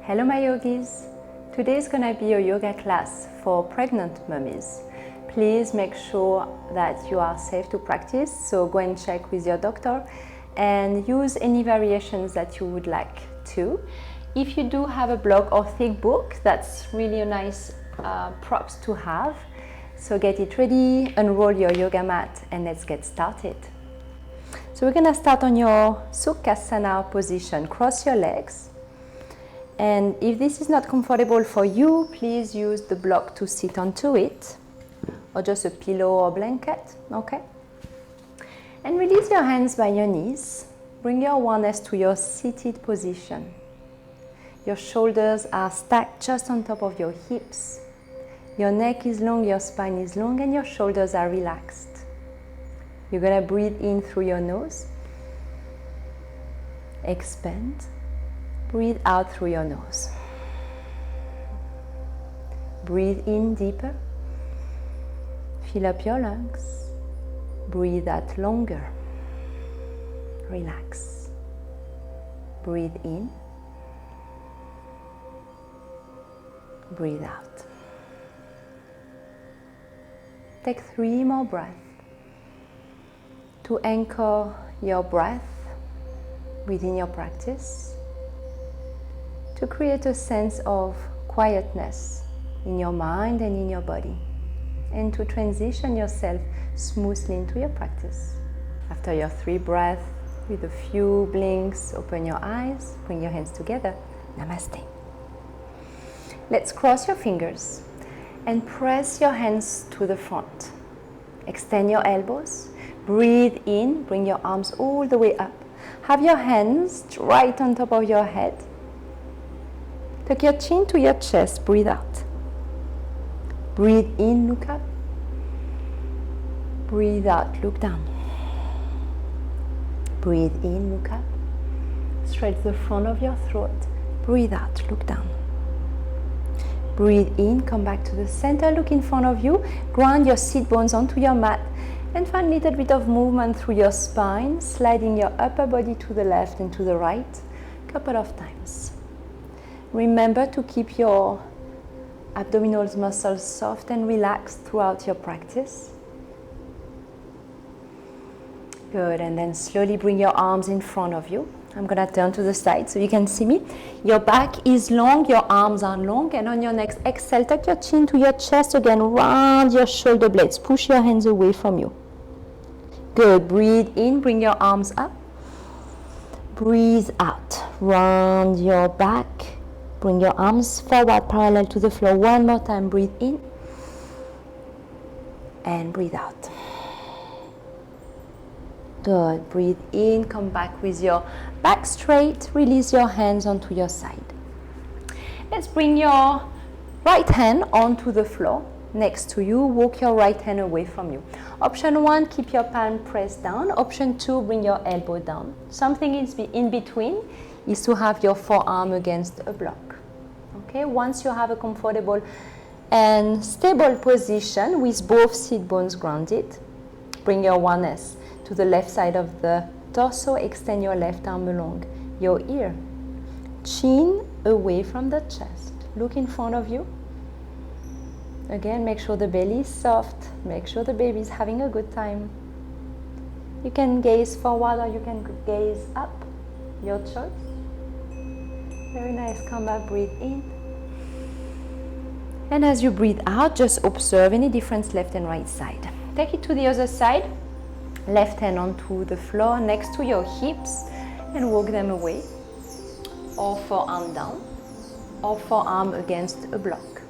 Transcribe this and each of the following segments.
Hello my yogis! Today is going to be a yoga class for pregnant mummies. Please make sure that you are safe to practice, so go and check with your doctor and use any variations that you would like to. If you do have a block or thick book, that's really a nice props to have. So get it ready, unroll your yoga mat and let's get started. So we're going to start on your Sukhasana position. Cross your legs. And if this is not comfortable for you, please use the block to sit onto it, or just a pillow or blanket, okay? And release your hands by your knees. Bring your awareness to your seated position. Your shoulders are stacked just on top of your hips. Your neck is long, your spine is long, and your shoulders are relaxed. You're going to breathe in through your nose. Expand. Breathe out through your nose. Breathe in deeper. Fill up your lungs. Breathe out longer. Relax. Breathe in. Breathe out. Take 3 more breaths to anchor your breath within your practice, to create a sense of quietness in your mind and in your body, and to transition yourself smoothly into your practice. After your 3 breaths, with a few blinks, open your eyes, bring your hands together. Namaste. Let's cross your fingers and press your hands to the front. Extend your elbows. Breathe in, bring your arms all the way up. Have your hands right on top of your head. Tuck your chin to your chest, breathe out. Breathe in, look up. Breathe out, look down. Breathe in, look up. Stretch the front of your throat. Breathe out, look down. Breathe in, come back to the center, look in front of you. Ground your sit bones onto your mat and find a little bit of movement through your spine, sliding your upper body to the left and to the right a couple of times. Remember to keep your abdominal muscles soft and relaxed throughout your practice. Good, and then slowly bring your arms in front of you. I'm going to turn to the side so you can see me. Your back is long, your arms are long, and on your next exhale, tuck your chin to your chest again, round your shoulder blades, push your hands away from you. Good, breathe in, bring your arms up. Breathe out, round your back. Bring your arms forward, parallel to the floor. One more time, breathe in and breathe out. Good, breathe in, come back with your back straight, release your hands onto your side. Let's bring your right hand onto the floor next to you, walk your right hand away from you. Option 1, keep your palm pressed down. Option 2, bring your elbow down. Something in between is to have your forearm against a block. Okay, once you have a comfortable and stable position with both sit bones grounded, bring your awareness to the left side of the torso, extend your left arm along your ear. Chin away from the chest. Look in front of you. Again, make sure the belly is soft. Make sure the baby is having a good time. You can gaze forward or you can gaze up. Your choice. Very nice. Come back, breathe in. And as you breathe out, just observe any difference left and right side. Take it to the other side. Left hand onto the floor next to your hips and walk them away. Or forearm down. Or forearm against a block.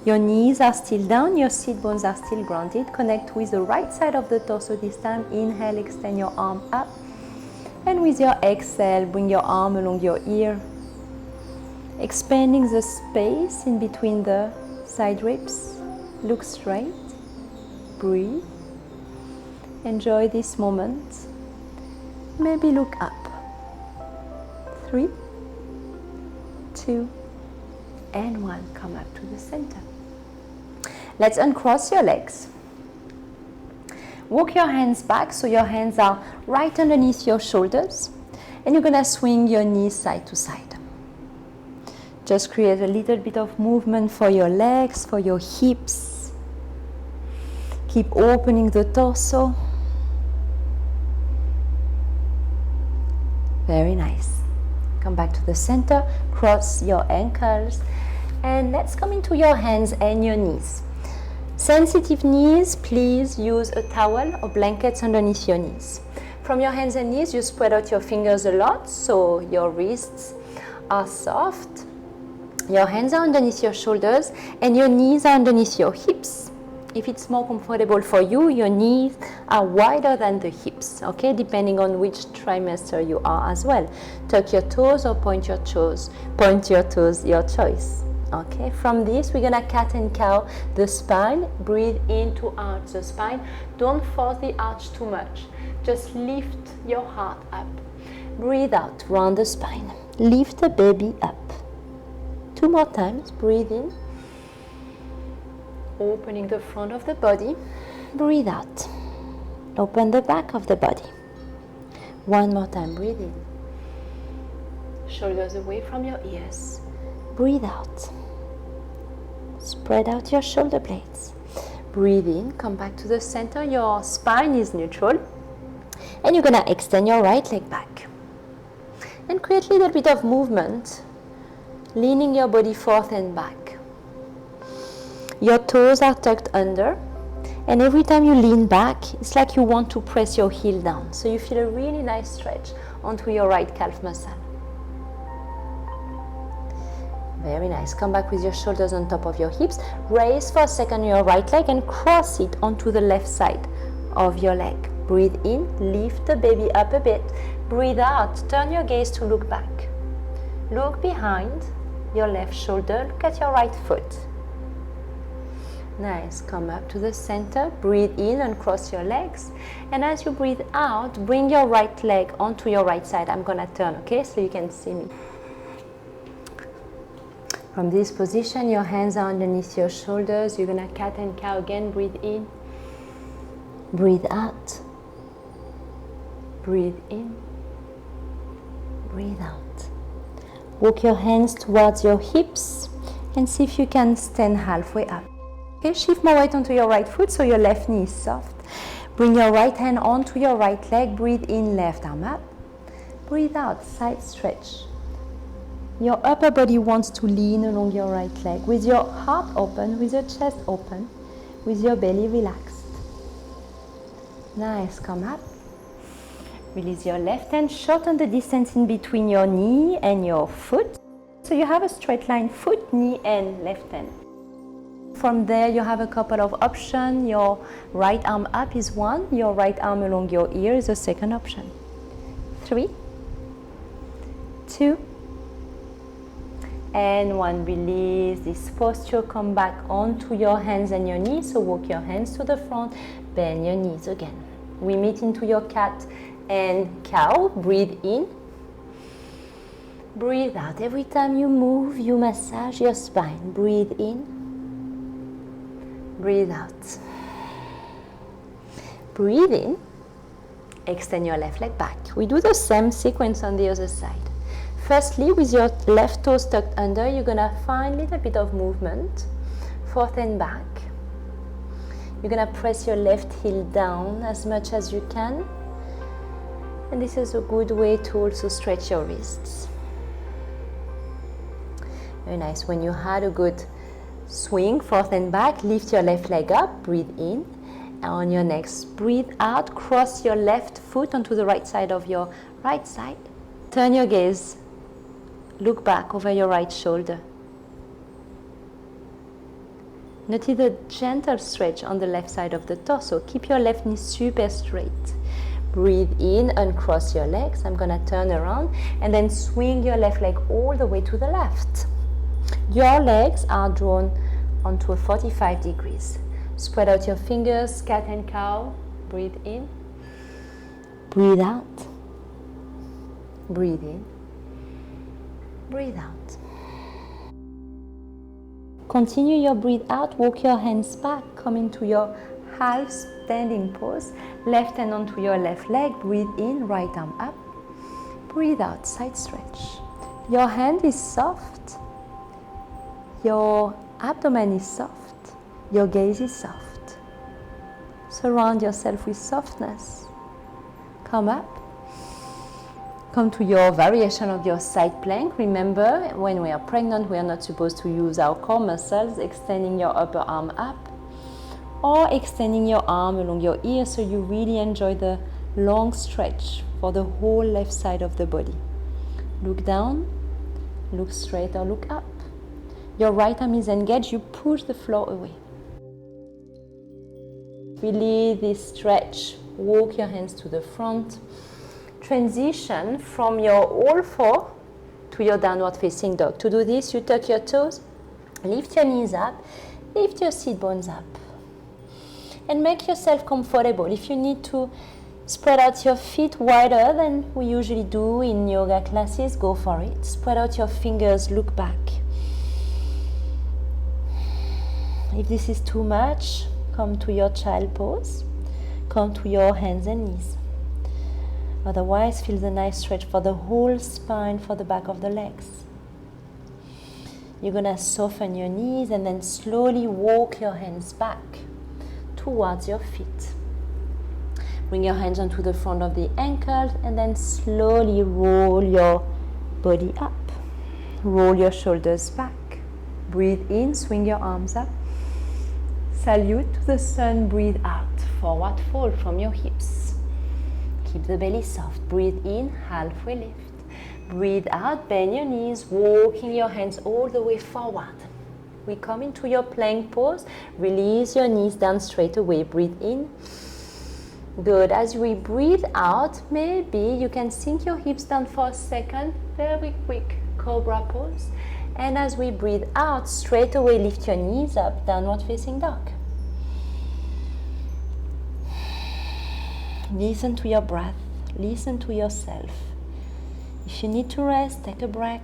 Your knees are still down, your sit bones are still grounded. Connect with the right side of the torso this time. Inhale, extend your arm up. And with your exhale, bring your arm along your ear. Expanding the space in between the side ribs. Look straight. Breathe. Enjoy this moment. Maybe look up. 3, 2, and 1. Come up to the center. Let's uncross your legs. Walk your hands back so your hands are right underneath your shoulders. And you're going to swing your knees side to side. Just create a little bit of movement for your legs, for your hips. Keep opening the torso. Very nice. Come back to the center, cross your ankles, and let's come into your hands and your knees. Sensitive knees, please use a towel or blankets underneath your knees. From your hands and knees, you spread out your fingers a lot so your wrists are soft. Your hands are underneath your shoulders and your knees are underneath your hips. If it's more comfortable for you, your knees are wider than the hips, okay? Depending on which trimester you are as well. Tuck your toes or point your toes. Point your toes, your choice. Okay, from this, we're gonna cat and cow the spine. Breathe in to arch the spine. Don't force the arch too much. Just lift your heart up. Breathe out, round the spine. Lift the baby up. 2 more times, breathe in. Opening the front of the body. Breathe out. Open the back of the body. 1 more time, breathe in. Shoulders away from your ears. Breathe out. Spread out your shoulder blades. Breathe in, come back to the center. Your spine is neutral. And you're gonna extend your right leg back. And create a little bit of movement, leaning your body forth and back. Your toes are tucked under. And every time you lean back, it's like you want to press your heel down. So you feel a really nice stretch onto your right calf muscle. Very nice. Come back with your shoulders on top of your hips. Raise for a second your right leg and cross it onto the left side of your leg. Breathe in, lift the baby up a bit. Breathe out, turn your gaze to look back. Look behind your left shoulder, look at your right foot. Nice, come up to the center, breathe in and cross your legs. And as you breathe out, bring your right leg onto your right side. I'm gonna turn, okay, so you can see me. From this position, your hands are underneath your shoulders. You're gonna cat and cow again. Breathe in, breathe out, breathe in, breathe out. Walk your hands towards your hips and see if you can stand halfway up. Okay, shift more weight onto your right foot so your left knee is soft. Bring your right hand onto your right leg. Breathe in, left arm up. Breathe out, side stretch. Your upper body wants to lean along your right leg with your heart open, with your chest open, with your belly relaxed. Nice, come up. Release your left hand, shorten the distance in between your knee and your foot. So you have a straight line, foot, knee and left hand. From there you have a couple of options. Your right arm up is one, your right arm along your ear is a second option. 3, 2, and 1. Release this posture, come back onto your hands and your knees. So walk your hands to the front, bend your knees again. We meet into your cat and cow. Breathe in, breathe out. Every time you move, you massage your spine. Breathe in, breathe out. Breathe in, extend your left leg back. We do the same sequence on the other side. Firstly, with your left toes tucked under, you're gonna find a little bit of movement, forth and back. You're gonna press your left heel down as much as you can. And this is a good way to also stretch your wrists. Very nice. When you had a good swing, forth and back, lift your left leg up, breathe in. And on your next breathe out, cross your left foot onto the right side of your right side. Turn your gaze. Look back over your right shoulder. Notice the gentle stretch on the left side of the torso. Keep your left knee super straight. Breathe in, uncross your legs. I'm gonna turn around and then swing your left leg all the way to the left. Your legs are drawn onto a 45 degrees. Spread out your fingers, cat and cow. Breathe in, breathe out, breathe in, breathe out. Continue your breathe out, walk your hands back, come into your half standing pose. Left hand onto your left leg, breathe in, right arm up. Breathe out, side stretch. Your hand is soft. Your abdomen is soft. Your gaze is soft. Surround yourself with softness. Come up. Come to your variation of your side plank. Remember, when we are pregnant, we are not supposed to use our core muscles, extending your upper arm up or extending your arm along your ear so you really enjoy the long stretch for the whole left side of the body. Look down, look straight or look up. Your right arm is engaged, you push the floor away. Release this stretch, walk your hands to the front. Transition from your all four to your downward facing dog. To do this, you tuck your toes, lift your knees up, lift your sit bones up. And make yourself comfortable. If you need to spread out your feet wider than we usually do in yoga classes, go for it. Spread out your fingers, look back. If this is too much, come to your child pose. Come to your hands and knees. Otherwise, feel the nice stretch for the whole spine, for the back of the legs. You're going to soften your knees and then slowly walk your hands back towards your feet. Bring your hands onto the front of the ankles and then slowly roll your body up. Roll your shoulders back. Breathe in, swing your arms up. Salute to the sun, breathe out. Forward fold from your hips. Keep the belly soft. Breathe in, halfway lift. Breathe out, bend your knees, walking your hands all the way forward. We come into your plank pose. Release your knees down straight away. Breathe in. Good. As we breathe out, maybe you can sink your hips down for a second. Very quick cobra pose. And as we breathe out, straight away lift your knees up, downward facing dog. Listen to your breath. Listen to yourself. If you need to rest, take a break.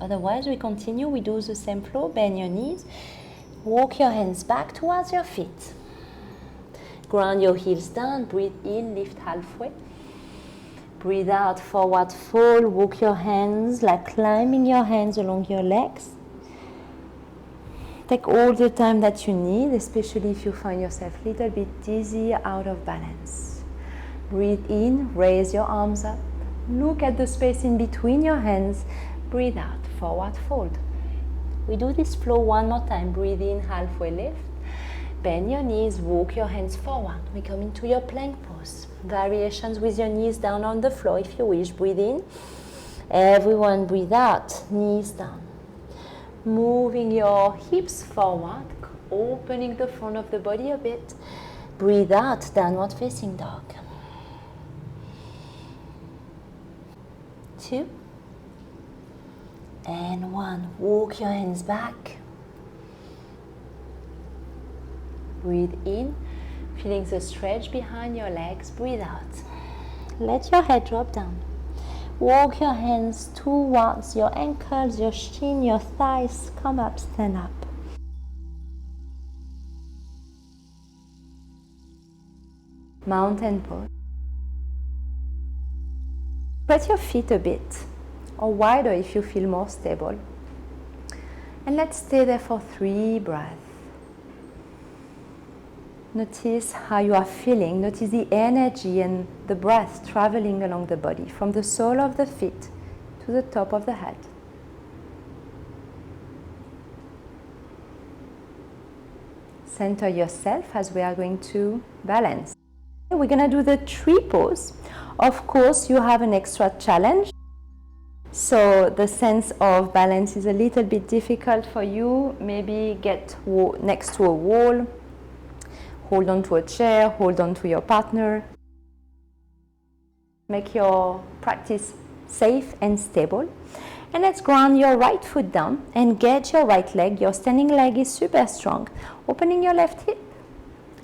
Otherwise, we continue. We do the same flow. Bend your knees. Walk your hands back towards your feet. Ground your heels down. Breathe in, lift halfway. Breathe out, forward fold. Walk your hands like climbing your hands along your legs. Take all the time that you need, especially if you find yourself a little bit dizzy, out of balance. Breathe in, raise your arms up. Look at the space in between your hands. Breathe out, forward fold. We do this flow one more time. Breathe in, halfway lift. Bend your knees, walk your hands forward. We come into your plank pose. Variations with your knees down on the floor if you wish. Breathe in. Everyone breathe out, knees down. Moving your hips forward, opening the front of the body a bit. Breathe out, downward facing dog. 2 and 1. Walk your hands back. Breathe in, feeling the stretch behind your legs. Breathe out. Let your head drop down. Walk your hands towards your ankles, your shin, your thighs. Come up, stand up. Mountain pose. Spread your feet a bit, or wider if you feel more stable. And let's stay there for 3 breaths. Notice how you are feeling. Notice the energy and the breath traveling along the body, from the sole of the feet to the top of the head. Center yourself as we are going to balance. We're going to do the tree pose. Of course, you have an extra challenge. So the sense of balance is a little bit difficult for you. Maybe get next to a wall. Hold on to a chair, hold on to your partner. Make your practice safe and stable. And let's ground your right foot down. Engage your right leg. Your standing leg is super strong. Opening your left hip.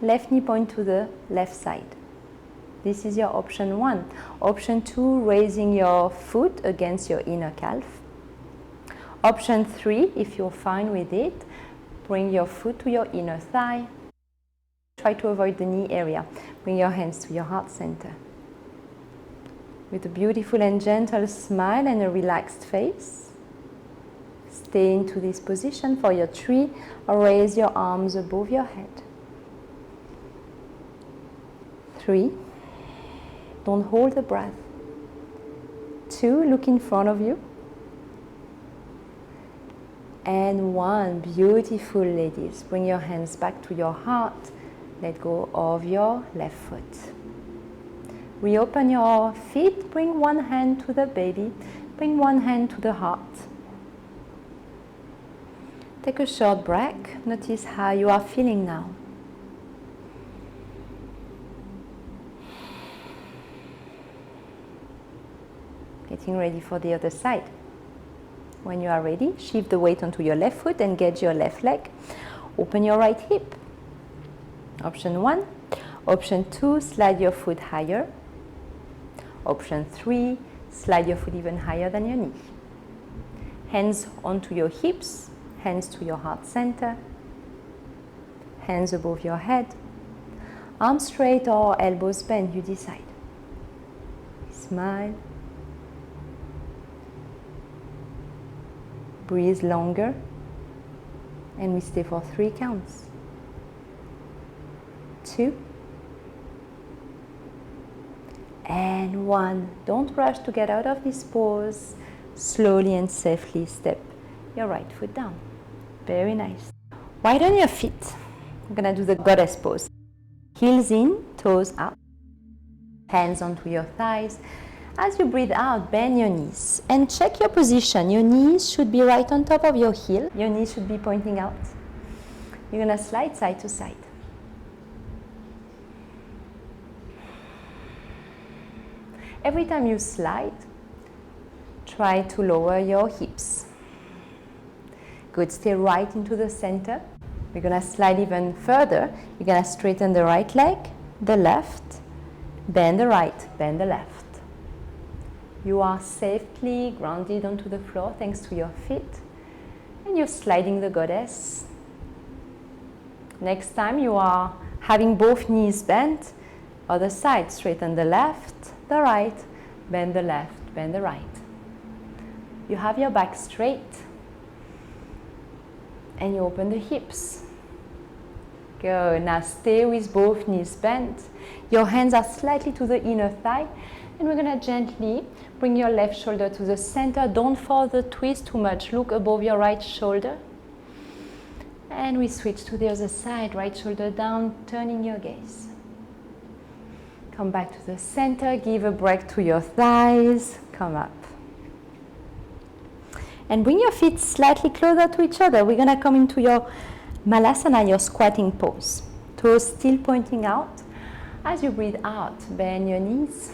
Left knee point to the left side. This is your option 1. Option 2, raising your foot against your inner calf. Option 3, if you're fine with it, bring your foot to your inner thigh. Try to avoid the knee area. Bring your hands to your heart center. With a beautiful and gentle smile and a relaxed face, Stay into this position for your 3, or raise your arms above your head. 3, don't hold the breath. 2, look in front of you. And 1, beautiful ladies. Bring your hands back to your heart. Let go of your left foot. Reopen your feet. Bring one hand to the belly. Bring one hand to the heart. Take a short break. Notice how you are feeling now. Getting ready for the other side. When you are ready, shift the weight onto your left foot, engage your left leg. Open your right hip. Option 1. Option 2, slide your foot higher. Option 3, slide your foot even higher than your knee. Hands onto your hips, hands to your heart center. Hands above your head. Arms straight or elbows bent, you decide. Smile. Breathe longer, and we stay for 3 counts. 2 and 1. Don't rush to get out of this pose. Slowly and safely step your right foot down. Very nice. Widen your feet. I'm gonna do the goddess pose. Heels in, toes out. Hands onto your thighs. As you breathe out, bend your knees and check your position. Your knees should be right on top of your heel. Your knees should be pointing out. You're going to slide side to side. Every time you slide, try to lower your hips. Good, stay right into the center. We're going to slide even further. You're going to straighten the right leg, the left, bend the right, bend the left. You are safely grounded onto the floor thanks to your feet, and you're sliding the goddess. Next time you are having both knees bent, other side, straighten the left, the right, bend the left, bend the right. You have your back straight, and you open the hips. Good, now stay with both knees bent. Your hands are slightly to the inner thigh, and we're going to gently bring your left shoulder to the center. Don't force the twist too much. Look above your right shoulder. And we switch to the other side. Right shoulder down, turning your gaze. Come back to the center. Give a break to your thighs. Come up. And bring your feet slightly closer to each other. We're going to come into your Malasana, your squatting pose. Toes still pointing out. As you breathe out, bend your knees.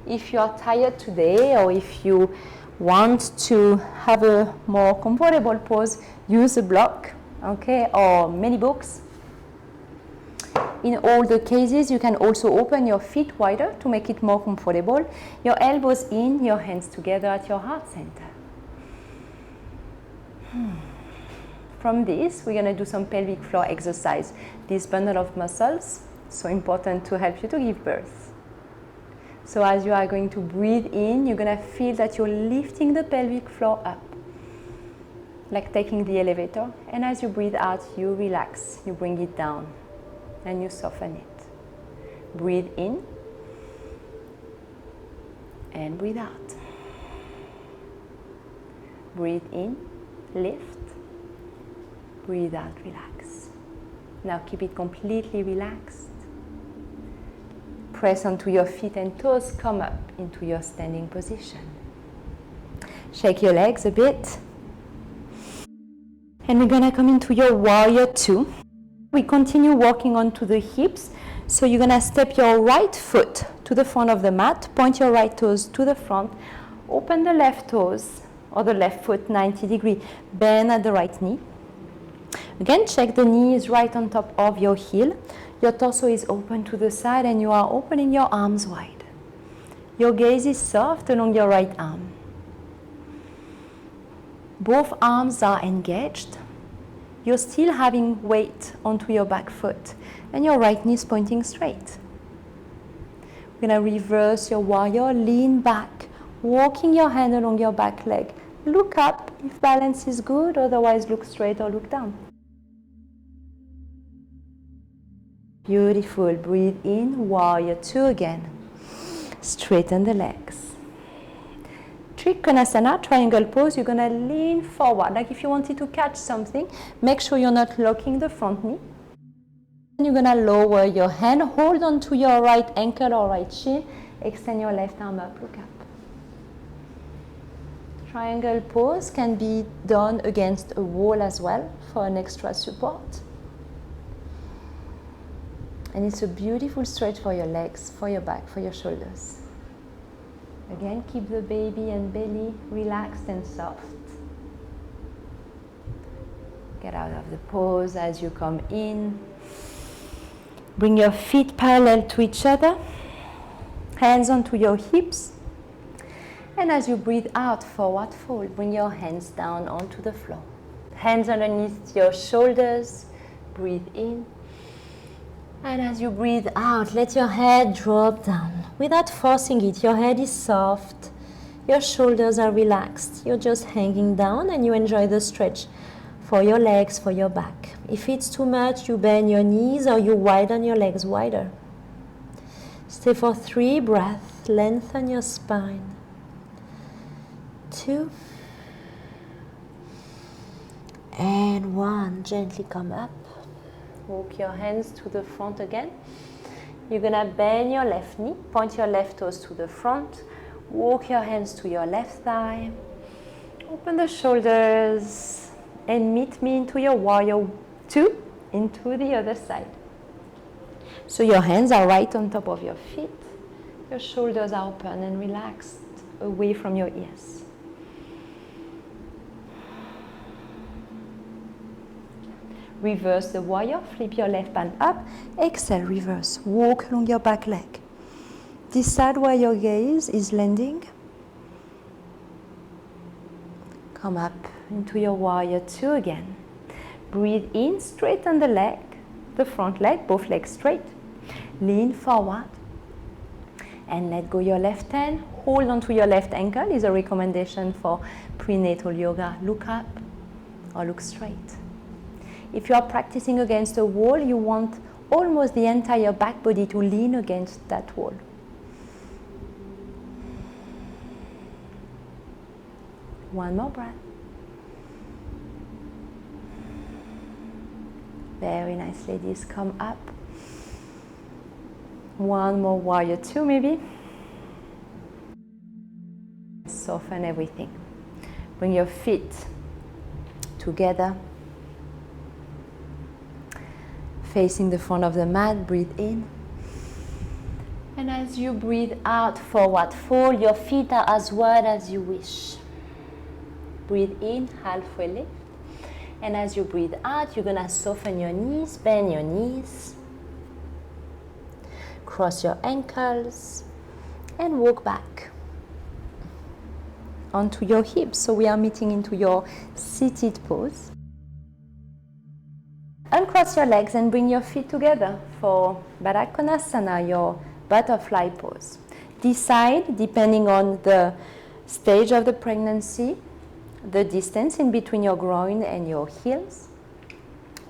If you are tired today, or if you want to have a more comfortable pose, use a block, okay, or many books. In all the cases, you can also open your feet wider to make it more comfortable. Your elbows in, your hands together at your heart center. From this, we're going to do some pelvic floor exercise. This bundle of muscles, so important to help you to give birth. So as you are going to breathe in, you're going to feel that you're lifting the pelvic floor up, like taking the elevator. And as you breathe out, you relax, you bring it down, and you soften it. Breathe in, and breathe out. Breathe in, lift. Breathe out, relax. Now keep it completely relaxed. Press onto your feet and toes, come up into your standing position. Shake your legs a bit. And we're gonna come into your warrior 2. We continue walking onto the hips. So you're gonna step your right foot to the front of the mat, point your right toes to the front, open the left toes or the left foot 90 degree, bend at the right knee. Again, check the knee is right on top of your heel. Your torso is open to the side and you are opening your arms wide. Your gaze is soft along your right arm. Both arms are engaged. You're still having weight onto your back foot and your right knee is pointing straight. We're going to reverse your warrior, lean back, walking your hand along your back leg. Look up, If balance is good, otherwise look straight or look down. Beautiful. Breathe in, warrior two again. Straighten the legs. Konasana, triangle pose, you're gonna lean forward. Like if you wanted to catch something, make sure you're not locking the front knee. And you're gonna lower your hand, hold on to your right ankle or right shin, extend your left arm up, look up. Triangle pose can be done against a wall as well for an extra support. And it's a beautiful stretch for your legs, for your back, for your shoulders. Again, keep the baby and belly relaxed and soft. Get out of the pose as you come in. Bring your feet parallel to each other. Hands onto your hips. And as you breathe out, forward fold. Bring your hands down onto the floor. Hands underneath your shoulders. Breathe in. And as you breathe out, let your head drop down. Without forcing it, your head is soft. Your shoulders are relaxed. You're just hanging down and you enjoy the stretch for your legs, for your back. If it's too much, you bend your knees or you widen your legs wider. Stay for 3 breaths. Lengthen your spine. 2. And 1. Gently come up. Walk your hands to the front again. You're gonna bend your left knee, point your left toes to the front, walk your hands to your left thigh, open the shoulders, and meet me into your warrior two, into the other side. So your hands are right on top of your feet, your shoulders are open and relaxed, away from your ears. Reverse the warrior, flip your left palm up, exhale, reverse, walk along your back leg. Decide where your gaze is landing. Come up into your warrior two again. Breathe in, straighten the leg, the front leg, both legs straight. Lean forward and let go your left hand. Hold onto your left ankle is a recommendation for prenatal yoga. Look up or look straight. If you are practicing against a wall, you want almost the entire back body to lean against that wall. One more breath. Very nice, ladies. Come up. One more warrior two, maybe. Soften everything. Bring your feet together. Facing the front of the mat, breathe in. And as you breathe out, forward fold, your feet are as wide as you wish. Breathe in, halfway lift. And as you breathe out, you're gonna soften your knees, bend your knees. Cross your ankles and walk back onto your hips. So we are meeting into your seated pose. Uncross your legs and bring your feet together for Baddha Konasana, your butterfly pose. Decide, depending on the stage of the pregnancy, the distance in between your groin and your heels.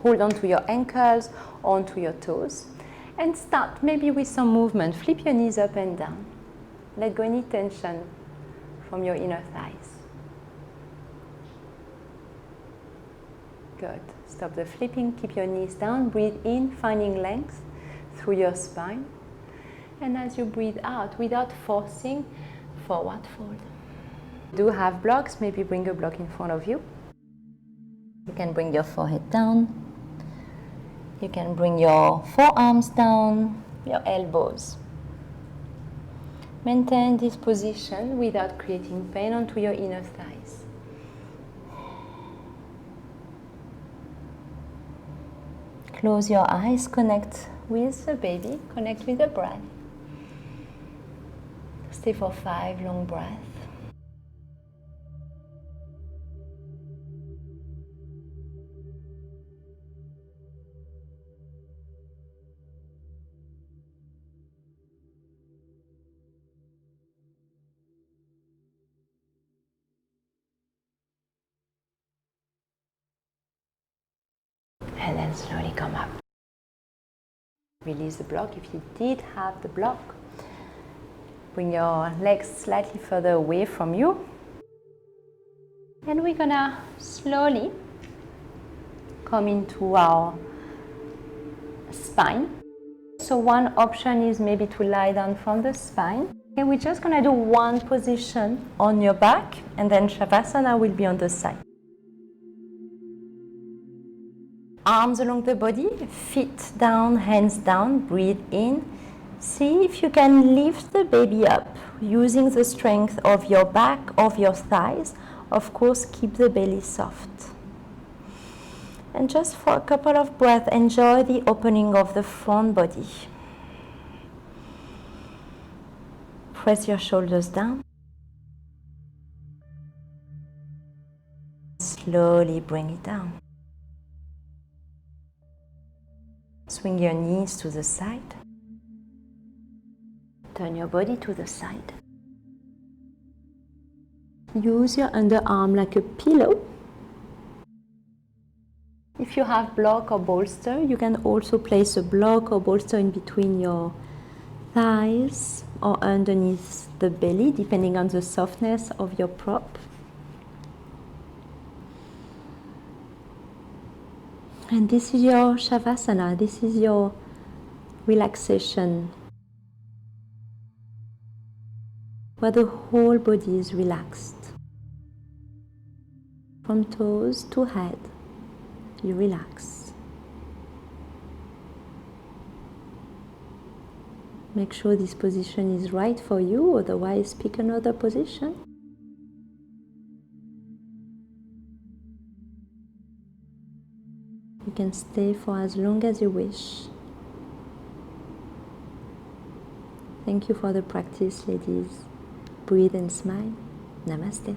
Hold on to your ankles, onto your toes. And start maybe with some movement. Flip your knees up and down. Let go any tension from your inner thighs. Good. Stop the flipping, keep your knees down, breathe in, finding length through your spine. And as you breathe out, without forcing, forward fold. Do have blocks, maybe bring a block in front of you. You can bring your forehead down. You can bring your forearms down, your elbows. Maintain this position without creating pain onto your inner thighs. Close your eyes, connect with the baby, connect with the breath. Stay for 5 long breaths. And then slowly come up. Release the block if you did have the block. Bring your legs slightly further away from you. And we're gonna slowly come into our spine. So one option is maybe to lie down from the spine. And we're just gonna do one position on your back, and then Savasana will be on the side. Arms along the body, feet down, hands down, breathe in. See if you can lift the baby up using the strength of your back, of your thighs. Of course, keep the belly soft. And just for a couple of breaths, enjoy the opening of the front body. Press your shoulders down. Slowly bring it down. Swing your knees to the side. Turn your body to the side. Use your underarm like a pillow. If you have block or bolster, you can also place a block or bolster in between your thighs or underneath the belly, depending on the softness of your prop. And this is your Savasana, this is your relaxation, where the whole body is relaxed. From toes to head, you relax. Make sure this position is right for you, otherwise pick another position. You can stay for as long as you wish. Thank you for the practice, ladies. Breathe and smile. Namaste.